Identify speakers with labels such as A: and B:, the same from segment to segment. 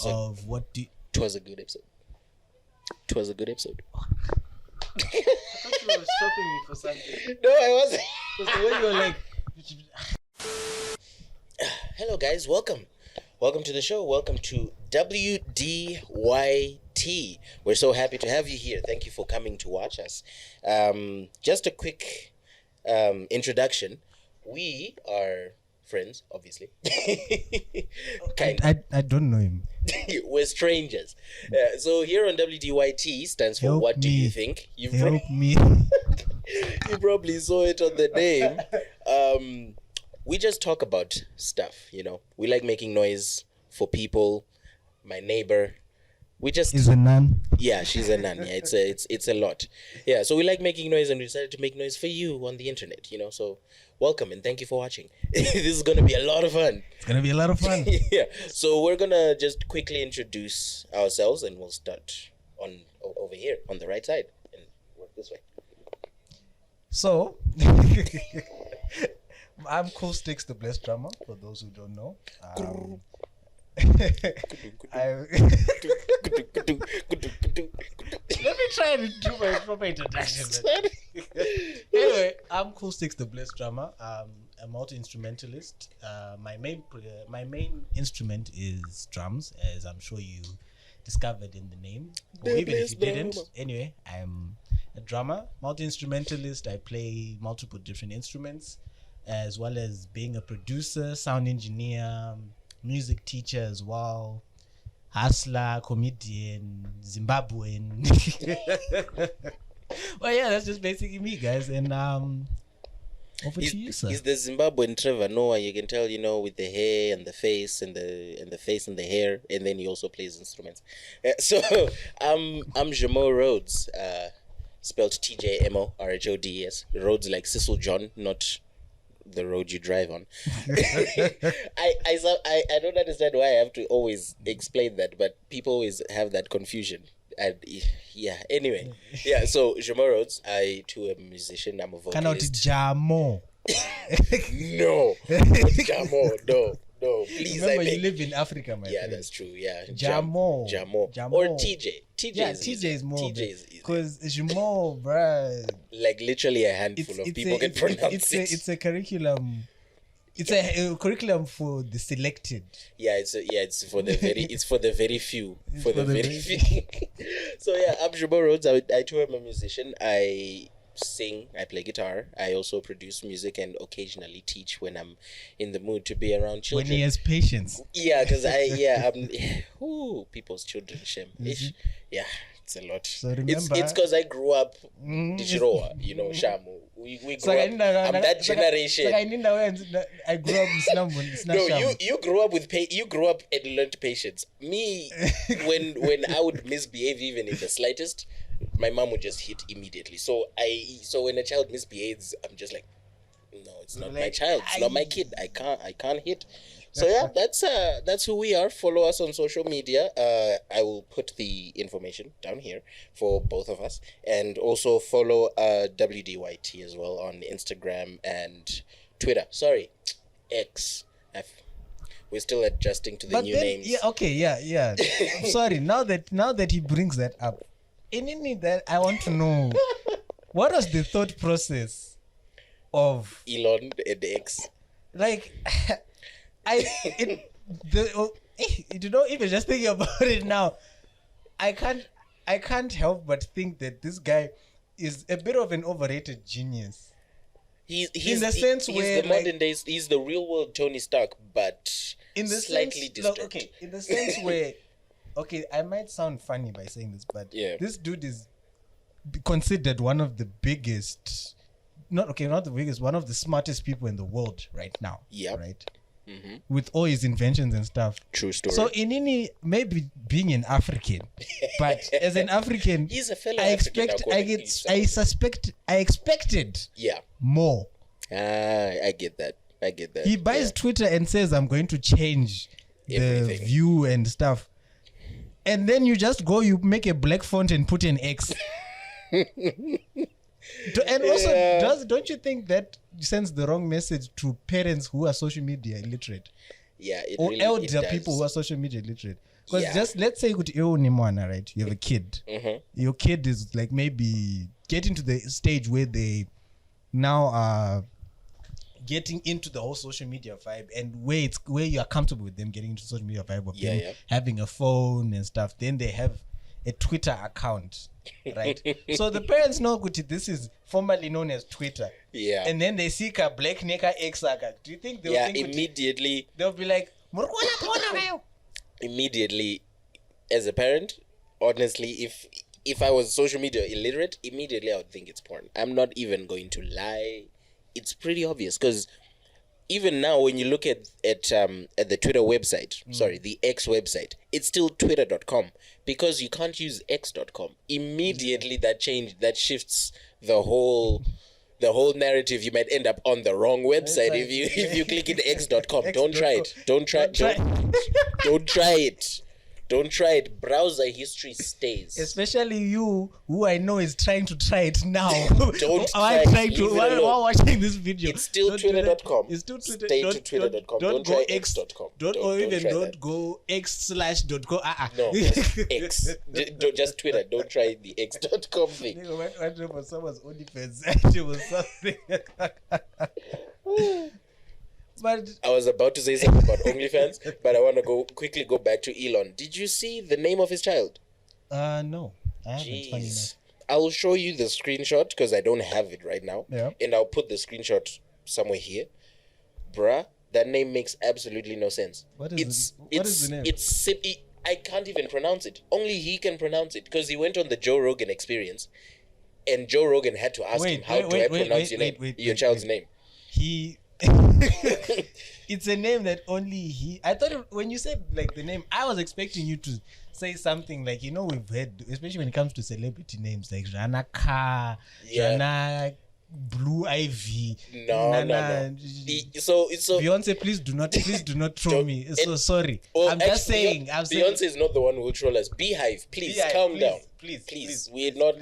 A: Of what do
B: It was a good episode. It was a good episode.
A: I thought you were stopping me for something.
B: No, I wasn't.
A: Because the way you were like,
B: Hello, guys. Welcome. Welcome to the show. Welcome to Wdyt. We're so happy to have you here. Thank you for coming to watch us. Just a quick introduction. We are friends, obviously.
A: I don't know him.
B: We're strangers. So here on WDYT stands for
A: Help
B: What Do
A: me.
B: You Think?
A: Help me.
B: You probably saw it on the name. We just talk about stuff, you know. We like making noise for people. My neighbor. We just
A: Is a nun.
B: yeah, she's a nun. Yeah, it's a lot. Yeah, so we like making noise, and we decided to make noise for you on the internet, you know. So welcome and thank you for watching. This is gonna be a lot of fun.
A: It's gonna be a lot of fun.
B: Yeah. So we're gonna just quickly introduce ourselves, and we'll start on over here on the right side and work this way.
A: So, I'm Cool Sticks, the blessed drummer. For those who don't know, let me try to do my proper introduction. Anyway, I'm Cool Sticks, the blessed drummer. A multi-instrumentalist. My main instrument is drums, as I'm sure you discovered in the name, or even if you didn't. Anyway, I'm a drummer, multi-instrumentalist. I play multiple different instruments, as well as being a producer, sound engineer, music teacher as well, hustler, comedian, Zimbabwean. Well, yeah, that's just basically me, guys. And over to you, sir.
B: He's the Zimbabwean Trevor Noah. You can tell, you know, with the hair and the face and the face and the hair, and then he also plays instruments. So I'm Jamo Rhodes, spelled TJMORHODES. Rhodes like Cecil John, not the road you drive on. I don't understand why I have to always explain that, but people always have that confusion. And yeah, anyway, yeah. So Jamo Rhodes, I too am a musician. I'm a vocalist.
A: Cannot Jamo.
B: No, not Jamo. No. Please,
A: Remember,
B: I beg.
A: you live in Africa, my
B: Yeah,
A: friend.
B: that's true. Yeah,
A: Jamo.
B: Or TJ.
A: Yeah,
B: is
A: TJ
B: easy.
A: is more.
B: TJ is easy.
A: Because Jamo, bruh.
B: Like literally a handful of people can pronounce it.
A: It's a curriculum. It's a curriculum for the selected.
B: Yeah, it's for the very few.
A: It's
B: For the very few. So yeah, I'm Jamo Rhodes. I too am a musician. I sing, I play guitar. I also produce music and occasionally teach when I'm in the mood to be around children.
A: When he has patience.
B: Yeah, because I'm people's children, shame. Ish. Yeah, it's a lot.
A: So remember,
B: it's because I grew up Dichiroa, you know, Shamu. We grew up. I'm that generation.
A: I grew up in
B: No, you grew up you grew up and learned patience. Me, when I would misbehave even in the slightest, my mom would just hit immediately. So when a child misbehaves, I'm just like, no, it's not my child. It's not my kid. I can't hit. So yeah, that's who we are. Follow us on social media. I will put the information down here for both of us, and also follow WDYT as well on Instagram and Twitter. Sorry, X. We're still adjusting to the new names.
A: Yeah, okay, yeah. I'm sorry. Now that he brings that up, in that I want to know what was the thought process of
B: Elon and X.
A: Like. You know, even just thinking about it now, I can't help but think that this guy is a bit of an overrated genius.
B: He's
A: in the sense where
B: the modern days, he's the real world Tony Stark, but
A: in the
B: slightly distant.
A: Okay, in the sense where, okay, I might sound funny by saying this, but
B: yeah,
A: this dude is considered one of the biggest, not the biggest, one of the smartest people in the world right now. Yeah, right. Mm-hmm. With all his inventions and stuff.
B: True story.
A: So maybe being an African, but as an African,
B: he's a fellow
A: I expected more.
B: I get that.
A: He buys Twitter and says, I'm going to change everything. The view and stuff. And then you just go, you make a black font and put an X. And also, don't you think that sends the wrong message to parents who are social media illiterate?
B: Yeah,
A: or elder people who are social media illiterate? Because just let's say right, you have a kid. Your kid is like maybe getting to the stage where they now are getting into the whole social media vibe, and where you are comfortable with them getting into social media vibe of them having a phone and stuff. Then they have a Twitter account, right? So the parents know this is formerly known as Twitter. Yeah. And then they see a black nigga X account. Do you think they'll think
B: immediately
A: they'll be like
B: immediately, as a parent, honestly, if I was social media illiterate, immediately I would think it's porn. I'm not even going to lie. It's pretty obvious, because even now when you look at the Twitter website, the X website, it's still twitter.com, because you can't use x.com. Immediately that shifts the whole narrative. You might end up on the wrong website if you click in x.com. Don't try it. Don't try it. Don't try it. Browser history stays.
A: Especially you, who I know is trying to try it now.
B: Don't try it.
A: While watching this video.
B: It's still twitter.com.
A: It's still Twitter.
B: Stay to twitter.com. Don't try x.com.
A: Don't go x/.com.
B: No, just X. Just Twitter. Don't try the x.com thing.
A: When was someone's OnlyFans, it was something. But
B: I was about to say something about OnlyFans, but I want to quickly go back to Elon. Did you see the name of his child?
A: No, I haven't. Funny enough.
B: I'll show you the screenshot, because I don't have it right now.
A: Yeah.
B: And I'll put the screenshot somewhere here. Bruh, that name makes absolutely no sense.
A: What is the name?
B: It's I can't even pronounce it. Only he can pronounce it, because he went on the Joe Rogan Experience, and Joe Rogan had to ask him, how do I pronounce your child's name?
A: It's a name that only I thought when you said like the name, I was expecting you to say something like, we've heard, especially when it comes to celebrity names like Rana Kha, Rana Blue Ivy.
B: No. So
A: Beyonce, please do not troll me. So sorry. I'm just saying.
B: Beyonce is not the one who will troll us. Beehive, please calm down. Please. We're not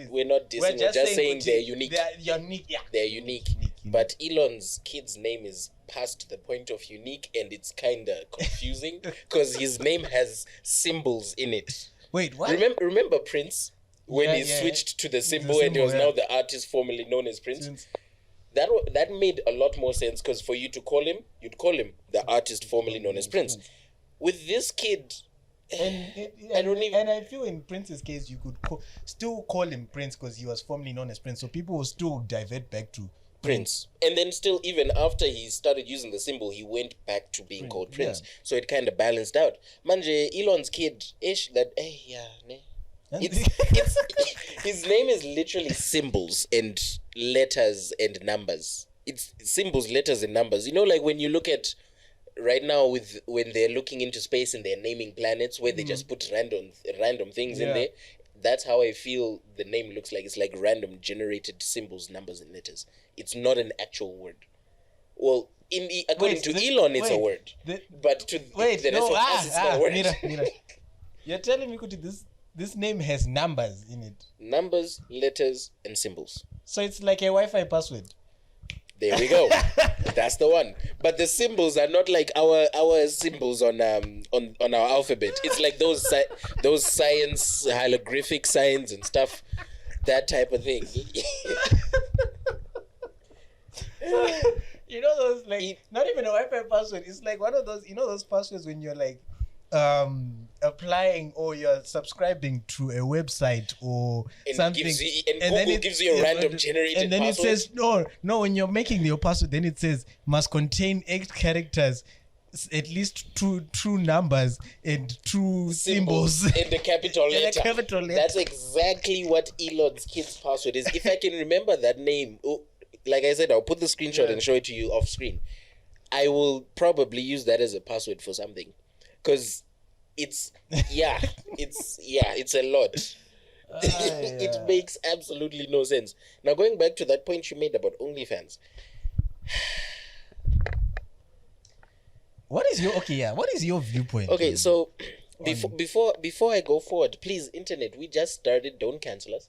B: dissing. We're just saying they're unique.
A: They're unique. Yeah.
B: They're unique. But Elon's kid's name is past the point of unique, and it's kind of confusing because his name has symbols in it.
A: Wait, what?
B: Remember Prince? When he switched to the symbol and he was now the artist formerly known as Prince. That made a lot more sense, because for you to call him, you'd call him the artist formerly known as Prince. With this kid,
A: and I feel in Prince's case, you could still call him Prince because he was formerly known as Prince, so people will still divert back to
B: Prince. And then still, even after he started using the symbol, he went back to being called Prince. Yeah. So it kind of balanced out. Manje, Elon's kid, his name is literally symbols and letters and numbers. It's symbols, letters, and numbers. Like when you look at right now when they're looking into space and they're naming planets, where they just put random things in there. That's how I feel the name looks like. It's like random generated symbols, numbers, and letters. It's not an actual word. Well, according to Elon, it's a word. But to the rest of us, it's not a word.
A: Mira. You're telling me, Kuti, this name has numbers in it.
B: Numbers, letters, and symbols.
A: So it's like a Wi-Fi password.
B: There we go. That's the one. But the symbols are not like our symbols on our alphabet. It's like those science hieroglyphic signs and stuff, that type of thing.
A: Those like not even a Wi-Fi password. It's like one of those those passwords when you're like applying or you're subscribing to a website or something,
B: Google gives you a random generated
A: and then
B: password.
A: It says no when you're making your password, then it says must contain 8 characters, at least two numbers and 2 symbols
B: in the capital letter. That's exactly what Elon's kid's password is. If I can remember that name, like I said, I'll put the screenshot and show it to you off screen. I will probably use that as a password for something, because it's a lot. It makes absolutely no sense. Now, going back to that point you made about OnlyFans.
A: What is your viewpoint?
B: Okay, so before I go forward, please, internet, we just started. Don't cancel us.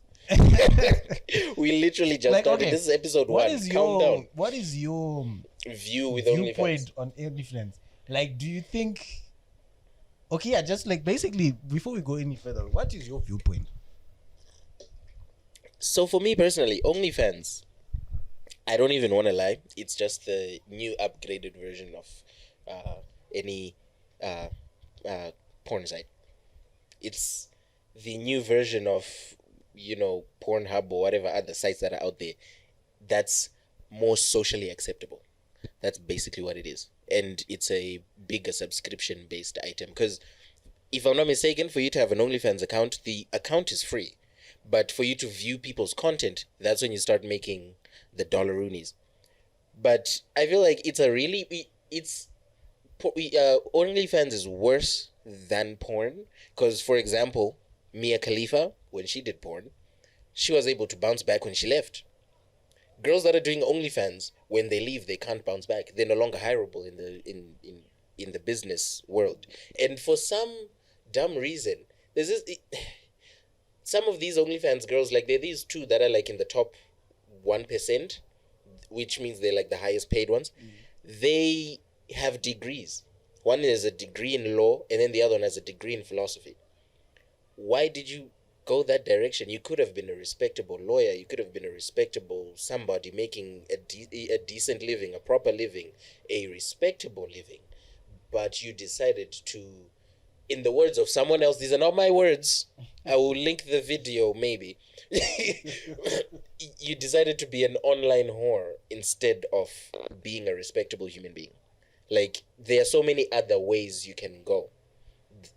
B: We literally just started. Okay, this is episode 1. Calm down.
A: What is your
B: viewpoint
A: on OnlyFans? Like, do you think Okay, yeah, just like basically before we go any further, what is your viewpoint?
B: So for me personally, OnlyFans, I don't even want to lie. It's just the new upgraded version of any uh, porn site. It's the new version of, Pornhub or whatever other sites that are out there that's more socially acceptable. That's basically what it is. And it's a bigger subscription based item. Because if I'm not mistaken, for you to have an OnlyFans account, the account is free. But for you to view people's content, that's when you start making the dollaroonies. But I feel like OnlyFans is worse than porn. Because, for example, Mia Khalifa, when she did porn, she was able to bounce back when she left. Girls that are doing OnlyFans, when they leave, they can't bounce back. They're no longer hireable in the business world. And for some dumb reason, there's this. Some of these OnlyFans girls, like there are these two that are like in the top 1%, which means they're like the highest paid ones. They have degrees. One is a degree in law, and then the other one has a degree in philosophy. Why did you go that direction? You could have been a respectable lawyer. You could have been a respectable somebody making a decent living, a proper living, a respectable living. But you decided to, in the words of someone else, these are not my words, I will link the video maybe. You decided to be an online whore instead of being a respectable human being. Like, there are so many other ways you can go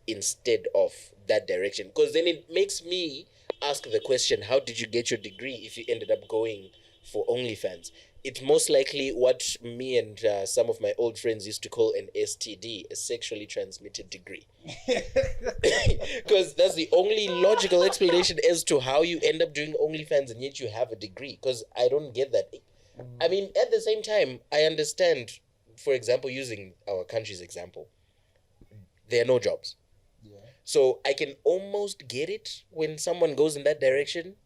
B: instead of that direction. Because then it makes me ask the question, how did you get your degree if you ended up going for OnlyFans? It's most likely what me and some of my old friends used to call an STD, a sexually transmitted degree. Because that's the only logical explanation as to how you end up doing OnlyFans and yet you have a degree. Because I don't get that. I mean, at the same time, I understand, for example, using our country's example, there are no jobs. Yeah. So I can almost get it when someone goes in that direction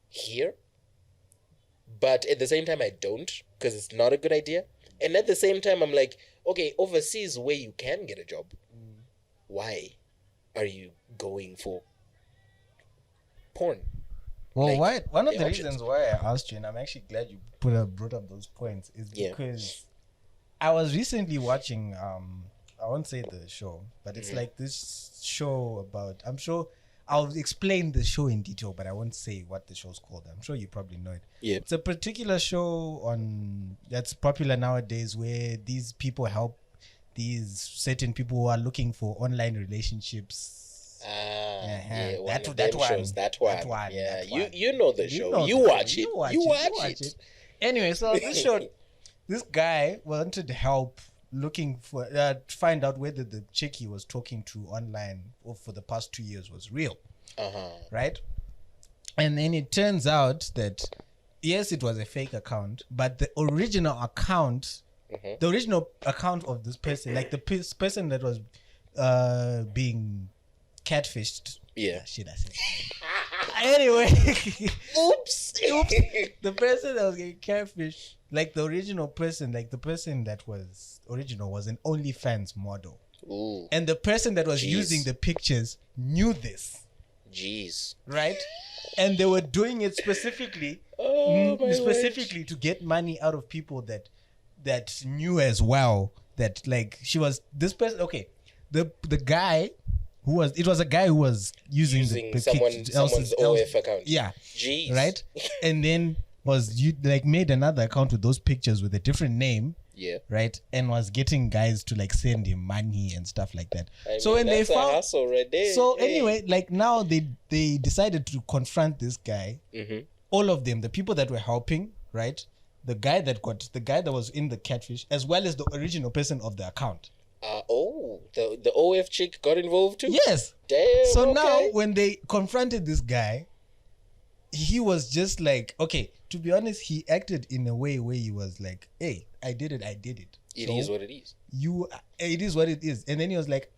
B: here. But at the same time, I don't, because it's not a good idea. And at the same time, I'm like, okay, overseas where you can get a job, why are you going for porn?
A: Well, one of the reasons why I asked you, and I'm actually glad you brought up those points, is because I was recently watching, I won't say the show, but it's like this show about, I'm sure I'll explain the show in detail, but I won't say what the show's called. I'm sure you probably know it. Yeah. It's a particular show that's popular nowadays where these people help these certain people who are looking for online relationships. That one. Yeah,
B: you know the show. You watch it. You watch it.
A: Anyway, so this show, this guy wanted help looking for find out whether the chick he was talking to online for the past 2 years was real, right? And then it turns out that yes, it was a fake account, but the original account, the original account of this person, like the person that was being catfished.
B: Yeah.
A: Shit, I said. Anyway, oops. The person that was getting catfished, like the original person, like the person that was original was an OnlyFans model.
B: Ooh.
A: And the person that was using the pictures knew this.
B: Jeez.
A: Right? And they were doing it specifically to get money out of people that knew as well that like she was this person. Okay. The guy it was a guy who was using
B: someone's OF account.
A: Yeah.
B: Jeez.
A: Right? And then made another account with those pictures with a different name.
B: Yeah.
A: Right? And was getting guys to like send him money and stuff like that.
B: When they found a hustle right there.
A: So anyway, like now they decided to confront this guy. All of them, the people that were helping, right? The guy that was in the catfish, as well as the original person of the account.
B: The OF chick got involved too?
A: Yes.
B: Damn.
A: So now when they confronted this guy, he was just like, okay, to be honest, he acted in a way where he was like, hey, I did it.
B: It is what it is.
A: It is what it is. And then he was like,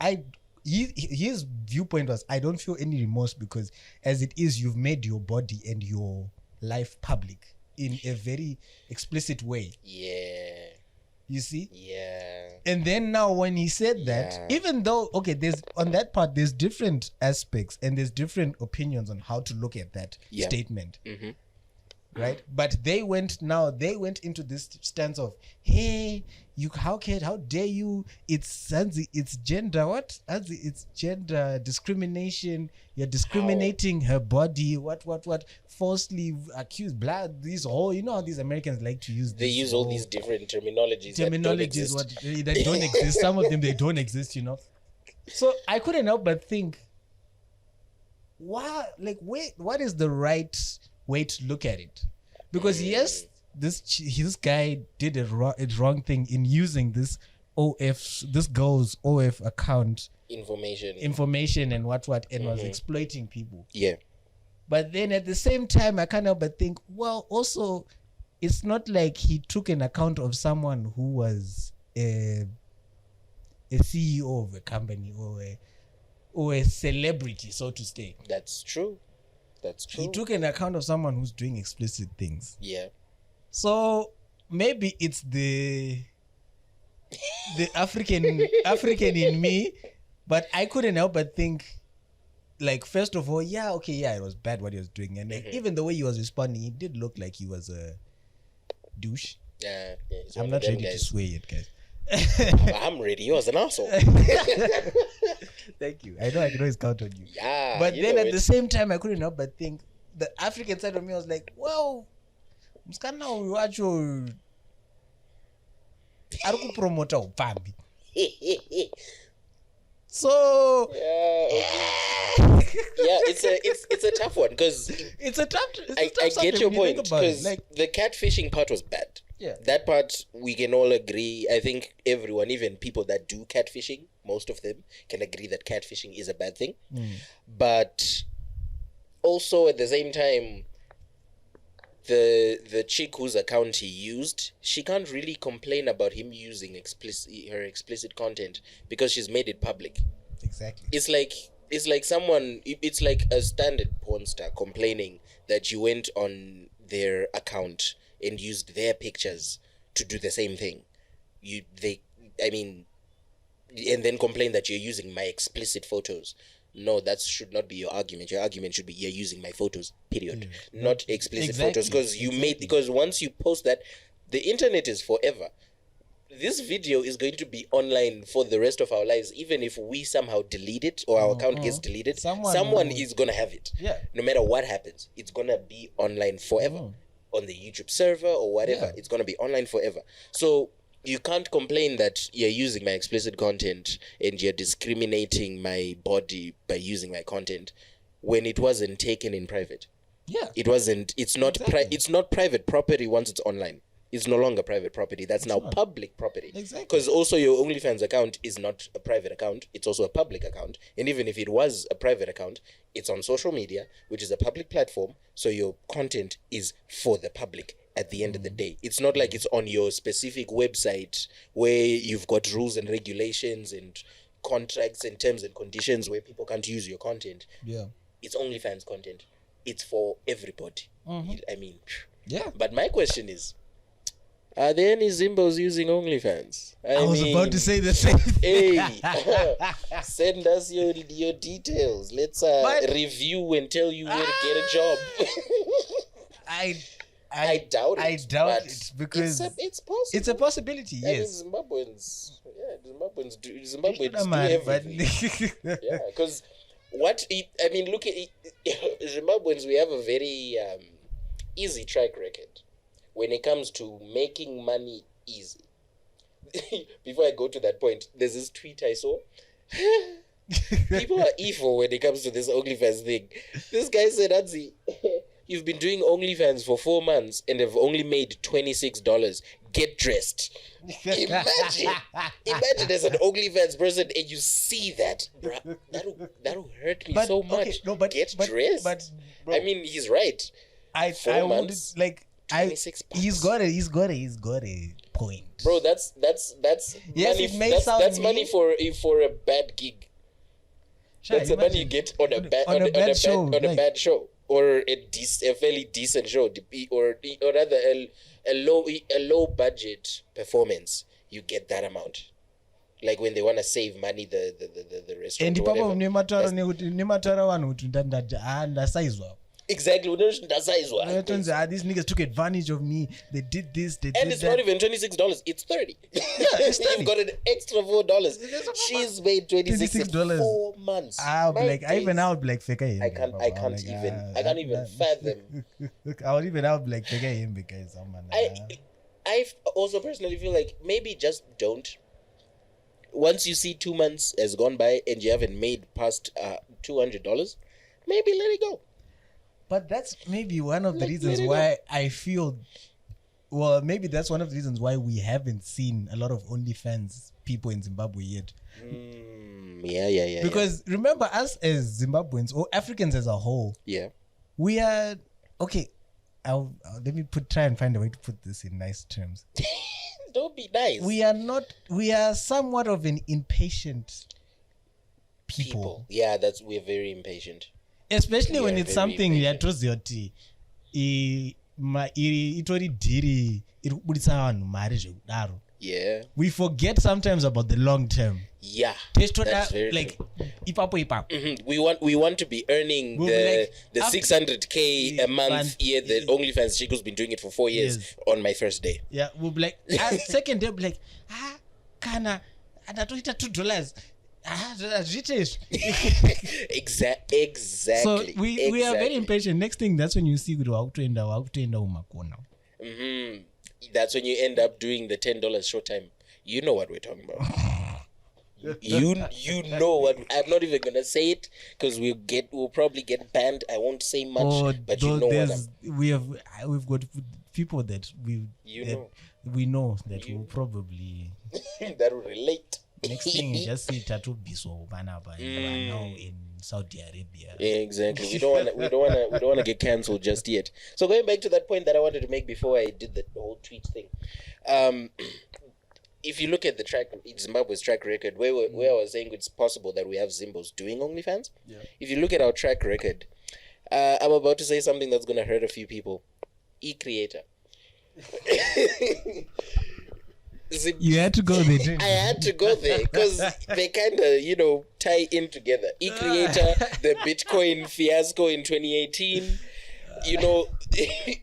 A: his viewpoint was, I don't feel any remorse because as it is, you've made your body and your life public in a very explicit way.
B: Yeah.
A: You see?
B: Yeah.
A: And then now when he said that, even though, okay, there's on that part, there's different aspects and there's different opinions on how to look at that statement. Right? But they went into this stance of, hey, how dare you? It's gender, it's gender discrimination. You're discriminating her body. What? Falsely accused. Blah. These whole, how these Americans like to use.
B: They use all these different terminologies that
A: don't exist. Some of them they don't exist. So I couldn't help but think, what is the right way to look at it? Because yes, this guy did a wrong thing in using this girl's OF account information and what and was exploiting people.
B: Yeah.
A: But then at the same time, I can't help but think, well, also, it's not like he took an account of someone who was a CEO of a company or a celebrity, so to say.
B: That's true.
A: He took an account of someone who's doing explicit things.
B: Yeah.
A: So maybe it's the African in me, but I couldn't help but think, like, first of all, it was bad what he was doing, and even the way he was responding, it did look like he was a douche.
B: Yeah.
A: I'm not ready to swear yet, guys.
B: I'm ready. You was an asshole.
A: Thank you. I know I can always count on you.
B: Yeah.
A: But then at the same time, I couldn't help but think the African side of me was like, well, mskana wacho ari kupromota upambi. So
B: it's a tough one because I get your point because the catfishing part was bad.
A: Yeah,
B: that part we can all agree. I think everyone, even people that do catfishing, most of them can agree that catfishing is a bad thing. But also at the same time, the chick whose account he used, she can't really complain about him using her explicit content because she's made it public.
A: Exactly.
B: It's like a standard porn star complaining that you went on their account and used their pictures to do the same thing. And then complain that you're using my explicit photos. No, that should not be your argument. Your argument should be you're using my photos, period. Not explicit photos. Because once you post that, the internet is forever. This video is going to be online for the rest of our lives. Even if we somehow delete it or our account gets deleted, someone is going to have it.
A: Yeah.
B: No matter what happens, it's going to be online forever. On the YouTube server or whatever, it's going to be online forever. So you can't complain that you're using my explicit content and you're discriminating my body by using my content when it wasn't taken in private.
A: Yeah.
B: It's not private property once it's online. It's no longer private property. That's now public property.
A: Exactly.
B: Because also your OnlyFans account is not a private account. It's also a public account. And even if it was a private account, it's on social media, which is a public platform. So your content is for the public at the end of the day. It's not like it's on your specific website where you've got rules and regulations and contracts and terms and conditions where people can't use your content.
A: Yeah.
B: It's OnlyFans content. It's for everybody.
A: Yeah.
B: But my question is, are there any Zimbos using OnlyFans?
A: I was about to say the same thing.
B: Hey, send us your details. Let's review and tell you where to get a job. I doubt it.
A: I doubt it because
B: it's possible.
A: It's a possibility. Yes.
B: Zimbabweans do everything. Yeah, because look at Zimbabweans. We have a very easy track record when it comes to making money easy. Before I go to that point, there's this tweet I saw. People are evil when it comes to this OnlyFans thing. This guy said, Adzi, you've been doing OnlyFans for 4 months and have only made $26. Get dressed. Imagine as an OnlyFans person and you see that. Bruh, that'll hurt me so much.
A: Okay,
B: Get dressed.
A: But bro,
B: I mean, he's right.
A: I would like. He's got a point,
B: bro. That's
A: yes,
B: money. That's money for a bad gig. That's the money you get on a bad show or a fairly decent show, or rather a low budget performance. You get that amount. Like when they want to save money, the restaurant.
A: And
B: or whatever.
A: nematara vanhu kuti ndasaizwa.
B: Exactly.
A: These niggas took advantage of me. They did this. They
B: and
A: did
B: it's
A: that.
B: not even $26. It's $30.
A: Yeah, it's $30.
B: You've got an extra $4. She's made $26 in 4 months.
A: I would be like, fake him.
B: I can't even fathom.
A: I would be like, fake him because
B: I also personally feel like maybe just don't. Once you see 2 months has gone by and you haven't made past $200, maybe let it go.
A: But that's maybe one of the reasons why I feel. Well, maybe that's one of the reasons why we haven't seen a lot of OnlyFans people in Zimbabwe yet.
B: Yeah.
A: Because remember, us as Zimbabweans or Africans as a whole, we are okay. Let me try and find a way to put this in nice terms.
B: Don't be nice.
A: We are somewhat of an impatient people.
B: Yeah, we're very impatient.
A: Especially when it's something yatozoti itori dhiri iri kubudisa vanhu mari zvekudaro.
B: Yeah.
A: We forget sometimes about the long term.
B: Yeah.
A: That's very like ipapo.
B: We want to be earning the 600k a month here that OnlyFans Chico's been doing it for 4 years on my first day.
A: Yeah, we'll be like second day we'll be like kana andatoita $2.
B: Exactly.
A: So we are very impatient. Next thing, that's when you see wakutoenda umakona.
B: That's when you end up doing the $10 short time. You know what we're talking about. you know what. I'm not even gonna say it because we'll probably get banned. I won't say much, but you know what
A: we've got people that we know that will probably
B: that will relate.
A: Next thing is just see tattoo biso banaba now in Saudi Arabia.
B: Yeah, exactly. We don't want to get cancelled just yet. So going back to that point that I wanted to make before I did the whole tweet thing, if you look at Zimbabwe's track record, where I was saying it's possible that we have Zimbos doing OnlyFans. Yeah. If you look at our track record, I'm about to say something that's gonna hurt a few people. E-creator.
A: You had to go there, didn't you?
B: I had to go there because they kind of, tie in together. E-creator, the Bitcoin fiasco in 2018,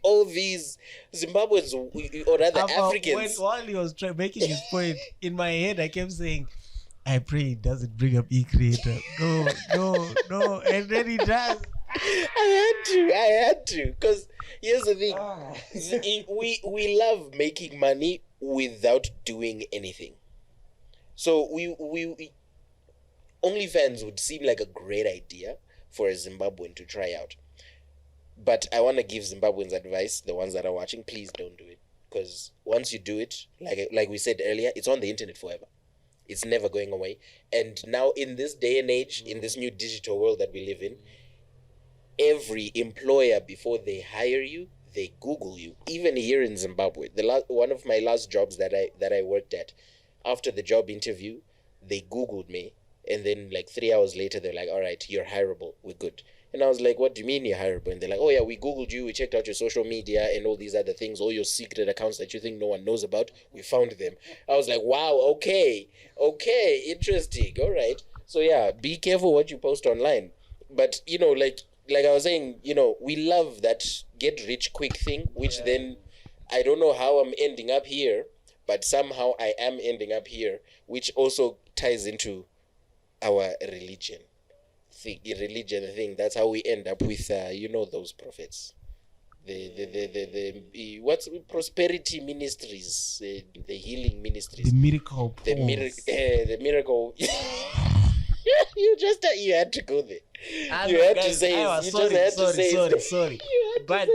B: all these Zimbabweans, or rather Africans.
A: While he was making his point, in my head I kept saying, I pray he doesn't bring up E-creator. No, and then he does.
B: I had to, because here's the thing. We love making money without doing anything. So we OnlyFans would seem like a great idea for a Zimbabwean to try out. But I want to give Zimbabweans advice, the ones that are watching, please don't do it. Because once you do it, like we said earlier, it's on the internet forever. It's never going away. And now in this day and age, in this new digital world that we live in, every employer, before they hire you, they Google you. Even here in Zimbabwe, one of my last jobs that I worked at, after the job interview, they Googled me, and then 3 hours later, they're like, "All right, you're hireable. We're good." And I was like, "What do you mean you're hireable?" And they're like, "Oh yeah, we Googled you. We checked out your social media and all these other things, all your secret accounts that you think no one knows about. We found them." I was like, "Wow, okay, interesting. All right." So yeah, be careful what you post online. But like I was saying, we love that get rich quick thing, which then I don't know how I'm ending up here, but somehow I am ending up here, which also ties into our religion thing. That's how we end up with those prophets, the what's prosperity ministries, the healing ministries,
A: the miracle,
B: the miracle. You had to go there. You had to say sorry. But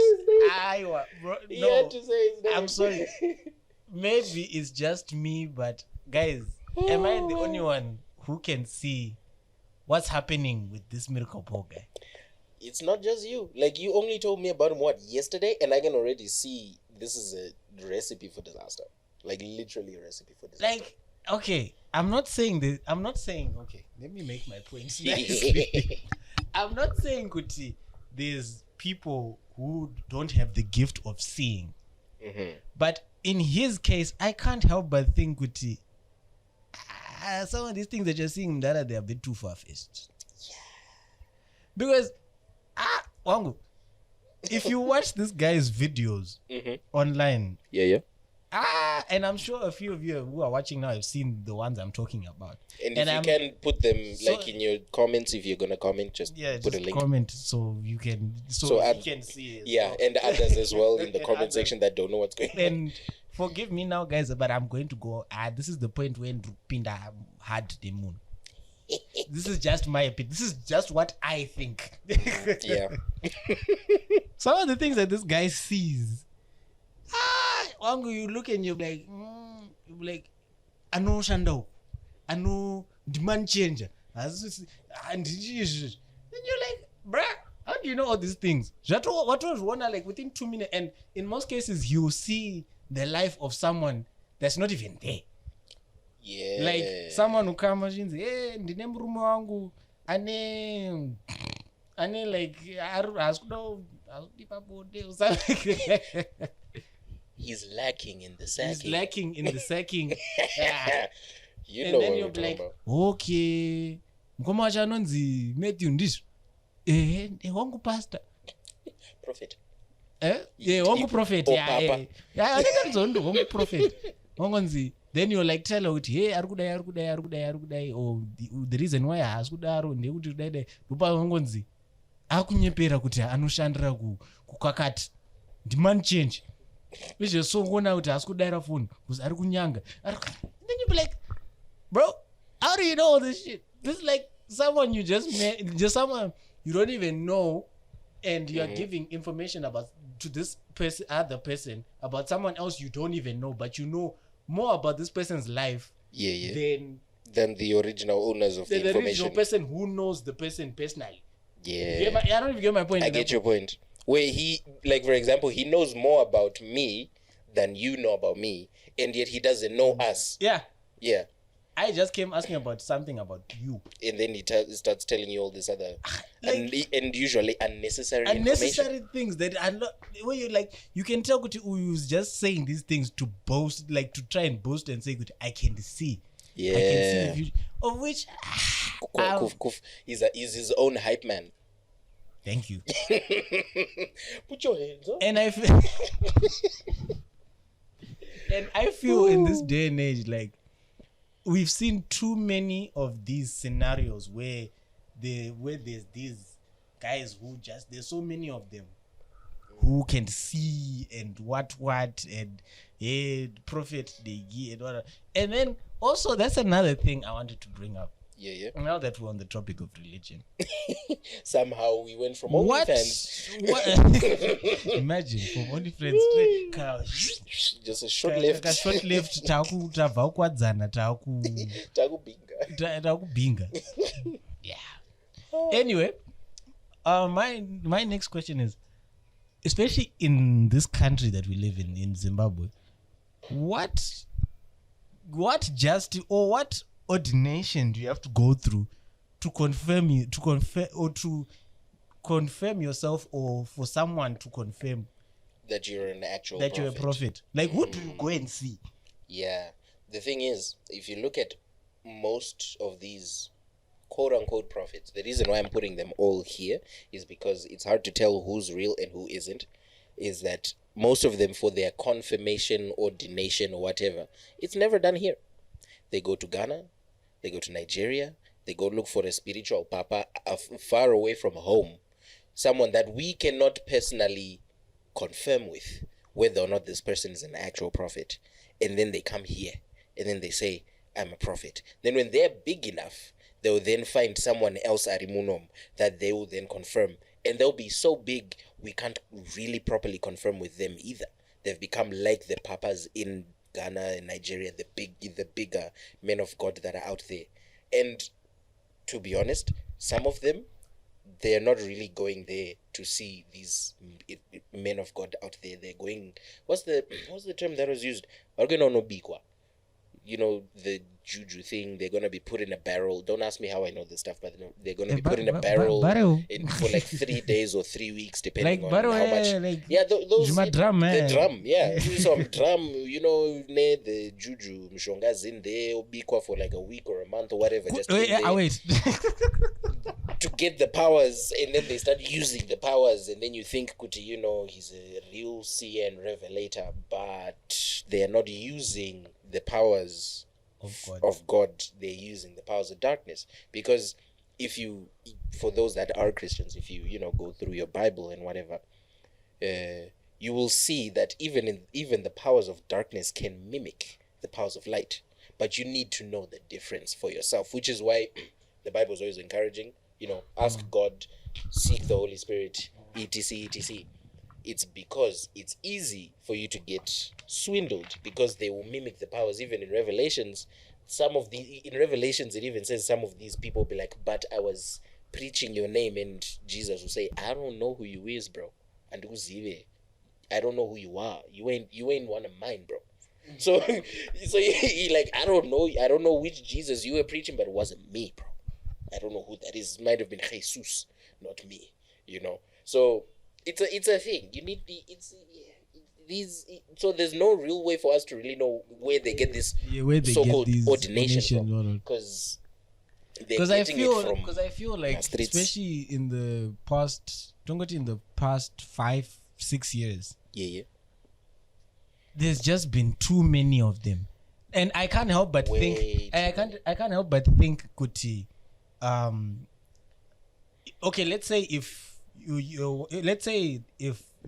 B: you had to say his name.
A: I'm sorry. Maybe it's just me, but guys, am I the only one who can see what's happening with this miracle Paul guy?
B: It's not just you. You only told me about him yesterday, and I can already see this is a recipe for disaster. Literally a recipe for disaster.
A: Okay, I'm not saying, okay, let me make my point. I'm not saying, Kuti, there's people who don't have the gift of seeing. Mm-hmm. But in his case, I can't help but think, Kuti, some of these things that you're seeing, they're a bit too far-fetched. Yeah. Because, Wangu, if you watch this guy's videos online, and I'm sure a few of you who are watching now have seen the ones I'm talking about.
B: And if you can put them like in your comments, if you're gonna comment, just put a link.
A: Comment so you can you can see it.
B: Yeah, and others as well in the comment section that don't know what's going on.
A: And forgive me now, guys, but I'm going to go. This is the point when Pinda had the moon. This is just my opinion. This is just what I think.
B: Yeah.
A: Some of the things that this guy sees. Wangu, you look and you're like, I know Shando, I know demand changer, and then you're like, bruh, how do you know all these things? What was one like within 2 minutes? And in most cases, you see the life of someone that's not even there.
B: Yeah.
A: Like someone who comes and says, hey, ndine murume wangu ane like
B: he's lacking in the sacking.
A: He's lacking in the sacking.
B: You
A: and
B: know
A: then
B: what
A: you're
B: we're
A: like,
B: about.
A: okay, mkoma wacha anonzi Matthew ndizvo. Wangu pastor.
B: Prophet.
A: Wangu prophet.
B: Papa.
A: Wangu prophet. Wangonzi. Then you're like, tell her, hey, arikudai, or the reason why haskudaro ndekuti kudai lupa wangonzi akunyepera kuti anoshandira kukakati demand change. Which is so one out as good phone was Arikunyanga. Then you be like, bro, how do you know all this shit? This is like someone you just met, just someone you don't even know, and you are giving information about to this person, other person, about someone else you don't even know, but you know more about this person's life
B: than the original owners of the information.
A: The original person who knows the person personally.
B: Yeah.
A: I don't even get my point.
B: I get your point. Where he, like, for example, he knows more about me than you know about me, and yet he doesn't know us.
A: Yeah.
B: Yeah.
A: I just came asking about something about you.
B: And then he starts telling you all this other, and usually unnecessary
A: things that are not, where you like, you can tell who's just saying these things to boast, like to try and boast and say, I can see.
B: Yeah.
A: I can see the future. Of which,
B: he's his own hype man.
A: Thank you.
B: Put your hands up.
A: And I feel in this day and age, like, we've seen too many of these scenarios where there's these guys who just, there's so many of them who can see and what and prophet they give and what. And then also that's another thing I wanted to bring up.
B: Yeah.
A: Now that we're on the topic of religion,
B: somehow we went from OnlyFans.
A: Imagine from OnlyFans straight
B: just a short left.
A: Tabva kwadzana takubinga. Yeah. Anyway, my next question is, especially in this country that we live in Zimbabwe, what ordination do you have to go through to confirm yourself, or for someone to confirm
B: that you're an actual
A: that you're a prophet? Like, who do you go and see?
B: Yeah, the thing is, if you look at most of these quote unquote prophets, the reason why I'm putting them all here is because it's hard to tell who's real and who isn't, is that most of them, for their confirmation, ordination, or whatever, it's never done here. They go to Ghana, they go to Nigeria, they go look for a spiritual papa far away from home, someone that we cannot personally confirm with whether or not this person is an actual prophet. And then they come here and then they say, I'm a prophet. Then when they're big enough, they will then find someone else, Arimunom, that they will then confirm. And they'll be so big, we can't really properly confirm with them either. They've become like the papas in Ghana and Nigeria, the bigger men of God that are out there. And to be honest, some of them, they're not really going there to see these men of God out there. They're going, what's the term that was used? the juju thing, they're gonna be put in a barrel. Don't ask me how I know this stuff, but they're gonna be put in a barrel for like 3 days or 3 weeks, depending on how much. Those
A: the drum,
B: some drum, the juju mshonga's in there, bikwa for like a week or a month or whatever, just
A: wait.
B: to get the powers, and then they start using the powers, and then you think kuti, he's a real seer and revelator, but they are not using the powers of God. They're using the powers of darkness. Because for those that are Christians, if you go through your Bible and whatever, you will see that even the powers of darkness can mimic the powers of light, but you need to know the difference for yourself, which is why the Bible is always encouraging, ask God, seek the Holy Spirit, etc. It's because it's easy for you to get swindled, because they will mimic the powers. Even in Revelations, it even says some of these people be like, but I was preaching your name, and Jesus will say, I don't know who you is, bro. And uzive, I don't know who you are. You ain't one of mine, bro. So he like, I don't know which Jesus you were preaching, but it wasn't me, bro. I don't know who that is. It might have been Jesus, not me. So it's a thing. You need so there's no real way for us to really know where they get this so-called ordination from, because
A: I feel like, especially in the past 5-6 years, there's just been too many of them, and I can't help but think kuti, okay, let's say if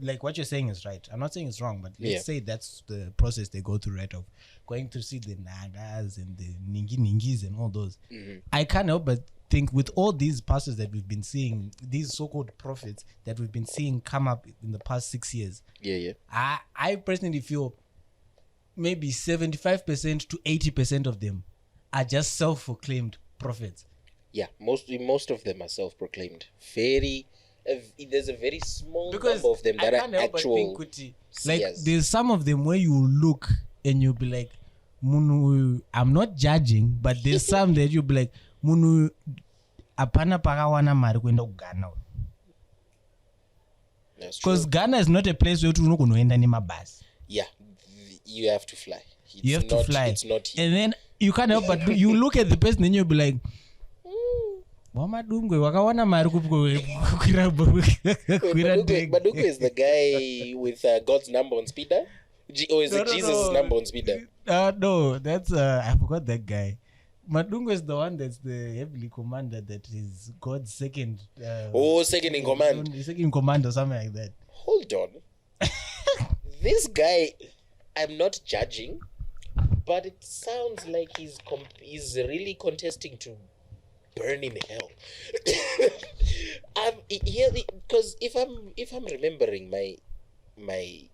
A: like what you're saying is right. I'm not saying it's wrong, but let's say that's the process they go through, right, of going to see the nagas and the ningis and all those. I can't help but think, with all these pastors that we've been seeing, these so-called prophets that we've been seeing come up in the past 6 years, I personally feel maybe 75% to 80% of them are just self-proclaimed prophets.
B: Most of them are self-proclaimed. There's a very small number of them that are actual
A: like seers. There's some of them where you look and you'll be like, Munu, I'm not judging, but there's some that you'll be like, Munu, apana pakawana mari kwenda kuGhana. Because Ghana is not a place where you unoenda nemabus.
B: You have to fly. It's not here.
A: And then you can't help but you look at the person and you'll be like, Madumbwe wakawana mari kukwira
B: Madumbwe is the guy with God's number on speeder, or is it Jesus' number on speeder?
A: No, that's I forgot that guy. Madungo is the one that's the heavenly commander, that is God's second.
B: Second in command.
A: Second in command or something like that.
B: Hold on. This guy, I'm not judging, but it sounds like he's really contesting to burn in hell. Because if I'm remembering my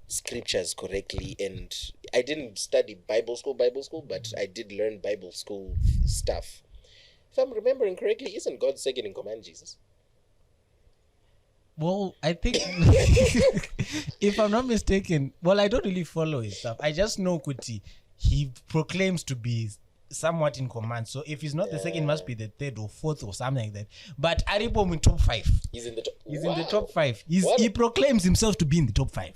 B: scriptures correctly, and I didn't study Bible school, but I did learn Bible school stuff. If I'm remembering correctly, isn't God second in command Jesus?
A: Well, I think if I'm not mistaken, I don't really follow his stuff. I just know Kuti, he proclaims to be somewhat in command. So if he's not the second, must be the third or fourth or something like that. But Aribom in top 5.
B: He's in the top.
A: He's in the top 5. He proclaims himself to be in the top 5.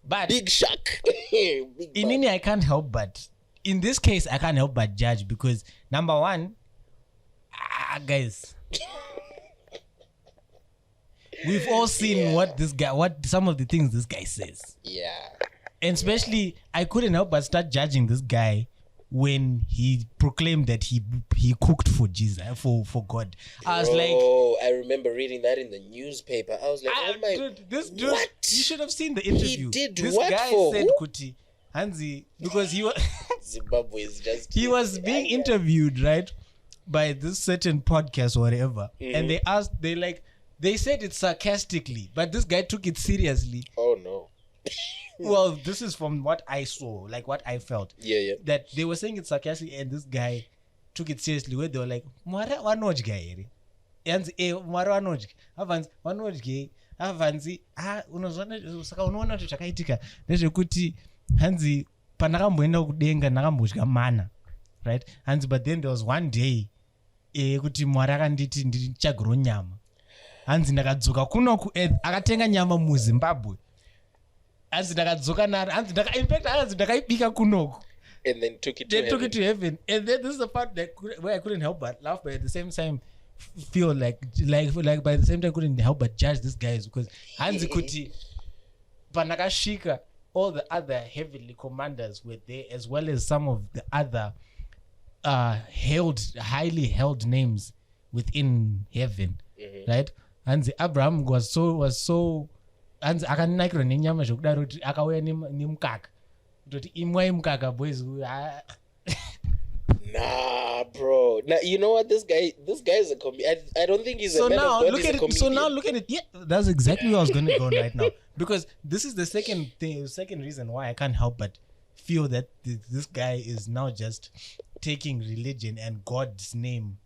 A: But
B: big shock.
A: In India, I can't help but, in this case, I can't help but judge, because number one, guys, we've all seen what some of the things this guy says.
B: Yeah.
A: And especially, I couldn't help but start judging this guy when he proclaimed that he cooked for Jesus, for God. I was like,
B: I remember reading that in the newspaper. I was like, oh my,
A: dude, this dude,
B: what?
A: You should have seen the interview.
B: He did
A: this
B: what
A: guy
B: for?
A: said, Kuti, Hansi, because he was
B: Zimbabwe is just
A: he was being interviewed, right, by this certain podcast or whatever, and they said it sarcastically, but this guy took it seriously.
B: Oh no.
A: Well, this is from what I saw, like what I felt.
B: Yeah.
A: That they were saying it sarcastically, and this guy took it seriously, where they were like, "Mwara wanoj guy, mwara wanoj, avanzi wanoj guy, avanzi unozona saka unoona kuti chakaitika ndezvekuti hanzi panakamboenda kudenga nakambodya mana, right? And but then there was one day kuti Mwari akanditi ndichagro nyama. Hanzi ndakadzoka kuno kuearth akatenga nyama muZimbabwe. Hanzi ndakadzoka naro. Hanzi in fact hanzi ndakaibika kunoko.
B: And then took it
A: to heaven. And then this is the part that where I couldn't help but laugh, but at the same time feel like by the same time couldn't help but judge these guys, because Hanzi kuti panakashika all the other heavenly commanders were there, as well as some of the other highly held names within heaven, right? And Abraham was so and akanakira nenyama zvokudaro kuti akauya nemukaka kuti imwai mukaka boys.
B: Nah, bro. Now you know what, this guy is a comedian. I don't think he's a man of God.
A: So now look at it. Yeah, that's exactly where I was going to go right now, because this is the second reason why I can't help but feel that this guy is now just taking religion and God's name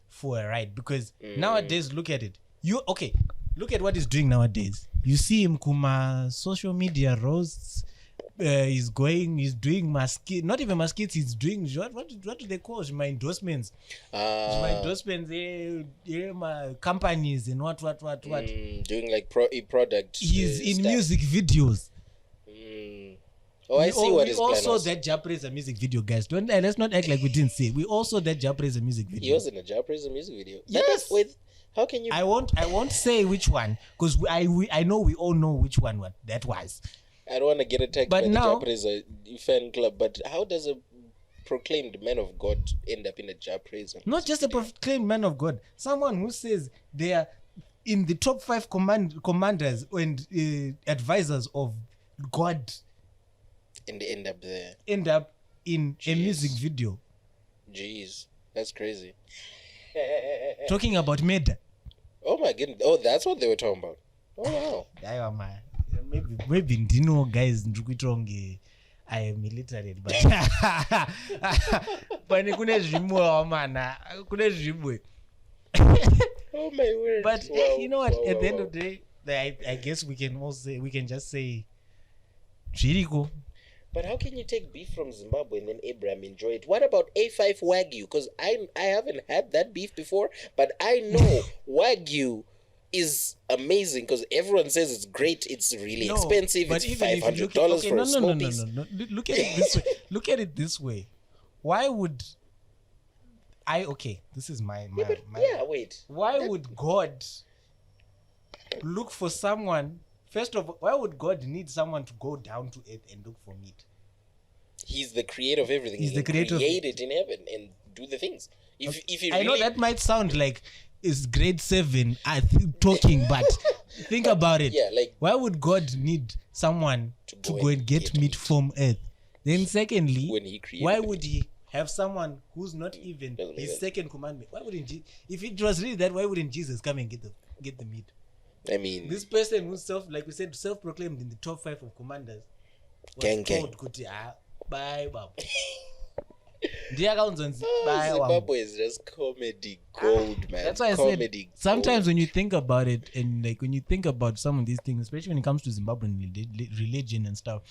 A: for a ride. Because nowadays, look at it. Look at what he's doing nowadays. You see him kuma social media roasts. He's doing not even maskits. He's doing what do they call my endorsements? My endorsements, my companies and what.
B: Doing like product.
A: He's in music videos.
B: Oh, I see what his plan was.
A: We also that Japanese music video, guys. Let's not act like we didn't see. We also that Japanese music video.
B: He was in a Japanese music video.
A: Yes.
B: How can you?
A: I won't say which one, because I know we all know which one that was.
B: I don't want to get attacked by the Japanese fan club, but how does a proclaimed man of God end up in a Japanese?
A: Not just a proclaimed man of God. Someone who says they are in the top 5 commanders and advisors of God.
B: And they end up there.
A: End up in a music video.
B: Jeez, that's crazy.
A: Talking about Meda.
B: Oh my goodness. Oh, that's what they were talking about. Oh wow.
A: Maybe Dino guys ndikuitonge I am illiterate, but but kune zvimwe mana kune zvimwe.
B: Oh my word.
A: But you know what, at the end of the day, I guess we can just say Jiriko.
B: But how can you take beef from Zimbabwe and then Abraham enjoy it? What about A5 Wagyu? Because I haven't had that beef before, but I know Wagyu is amazing because everyone says it's great. It's really expensive. It's $500 for a small piece.
A: No. Look at it this way. Look at it this way. Why would I? Okay, this is my.
B: Wait.
A: Why would God look for someone? First of all, why would God need someone to go down to earth and look for meat?
B: He's the creator of everything.
A: He's the creator.
B: Create it in heaven and do the things. If you
A: I know that might sound like it's grade 7 talking, but think about it.
B: Yeah, like
A: why would God need someone to go and get meat from earth? Then secondly, why would he have someone who's not even his second commandment? Why wouldn't if it was really that, why wouldn't Jesus come and get the meat?
B: I mean,
A: this person who's self-proclaimed in the top 5 of commanders was told kuti bye baba.
B: Zimbabwe is just comedy gold, man.
A: That's why I said sometimes when you think about it, and like when you think about some of these things, especially when it comes to Zimbabwean religion and stuff,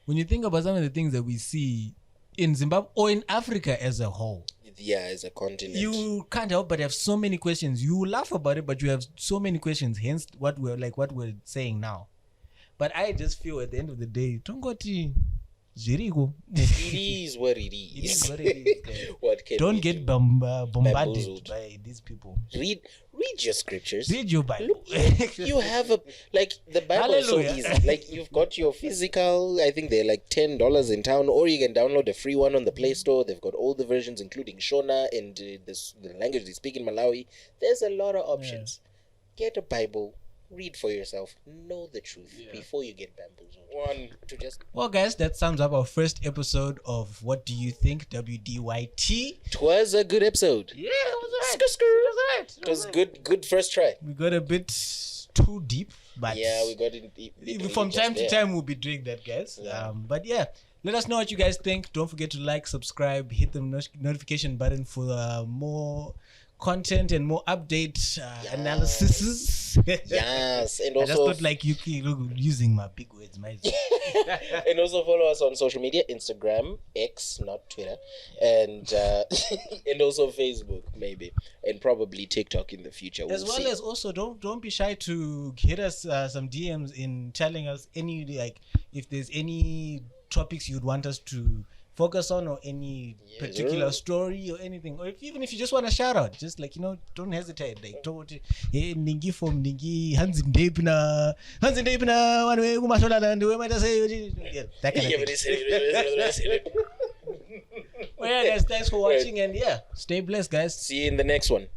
A: when you think about some of the things that we see in Zimbabwe or in Africa as a whole,
B: as a continent,
A: you can't help but have so many questions. You laugh about it, but you have so many questions. Hence, what we're saying now. But I just feel at the end of the day, Tongoti.
B: It is what it is. What can
A: don't get bombarded by these people.
B: Read your scriptures.
A: Read your Bible.
B: You have the Bible is so easy. Like you've got your physical. I think they're like $10 in town, or you can download a free one on the Play Store. They've got all the versions, including Shona and the language they speak in Malawi. There's a lot of options. Get a Bible. Read for yourself. Know the truth before you get bamboozled.
A: Well, guys, that sums up our first episode of What Do You Think? WDYT.
B: It was a good episode.
A: Yeah, it was alright.
B: It was good first try.
A: We got a bit too deep, but
B: we got in.
A: From time to time, we'll be doing that, guys.
B: Yeah.
A: But yeah, let us know what you guys think. Don't forget to like, subscribe, hit the notification button for more content and more update analysis.
B: Yes, and
A: I just
B: also
A: thought like you using my big words, my.
B: and also follow us on social media: Instagram, X, not Twitter, and and also Facebook, maybe, and probably TikTok in the future.
A: As well as also don't be shy to hit us some DMs in telling us any like if there's any topics you'd want us to focus on or any particular story or anything, or even if you just want a shout out, just like don't hesitate, like ningi from ningi hands in deep na one way kumashola and we might say that kind of thing. Well, yeah guys, thanks for watching and stay blessed guys.
B: See you in the next one.